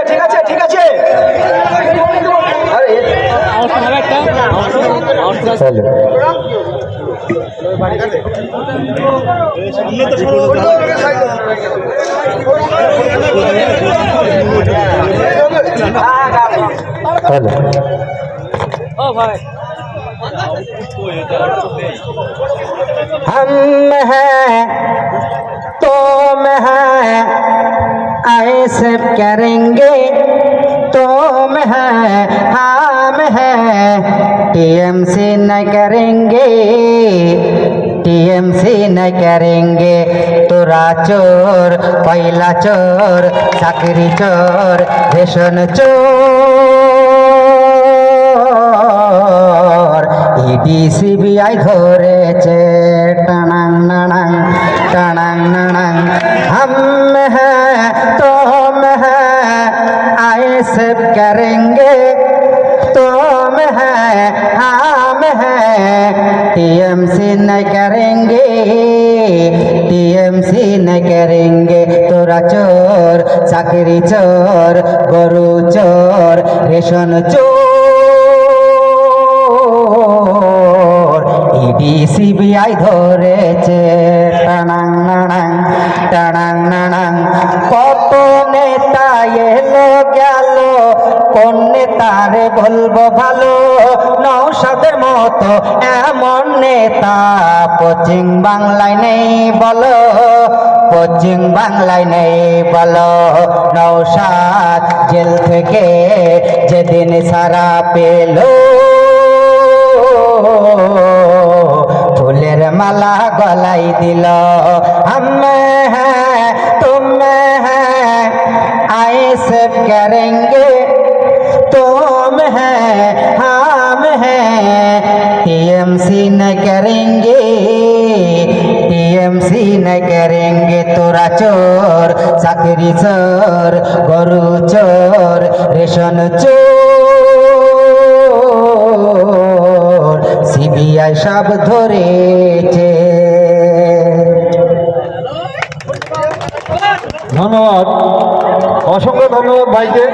ঠিক আছে ঠিক আছে। हम हैं तुम हैं ऐसे करेंगे, तुम हैं हम हैं टीएमसी न करेंगे, टीएमसी न करेंगे। तोरा चोर पहला चोर चाकरी चोर रेशन चोर ইডি সিবিআই ধরেছে টানাং নানাং টানাং নানাং। हम हैं तुम हैं ऐसे करेंगे, तुम हैं हम हैं टीएमसी न करेंगे, टीएमसी न करेंगे। तोरा चोर चाकरी चोर गरु चोर रेशन চোর ইডি সিবিআই ধরেছে টানাং নানাং টানাং নানাং। কত নেতা এলো গেল, কোন নেতারে বলবো ভালো, নওশাদের মতো এমন নেতা পশ্চিম বাংলায় নেই বলো, পশ্চিম বাংলায় নেই বলো। নওশাদ জেল থেকে যেদিন সারা পেল, ফুলের মালা গলাই দিল। हम हैं तुम हैं ऐसे करेंगे, तुम हैं हम हैं टीएमसी न करेंगे, टीएमसी न करेंगे। तोरा चोर चाकरी चोर गरु चोर रेशन चोर সিবিআই সব ধরেছে। ধন্যবাদ, অসংখ্য ধন্যবাদ ভাইকে।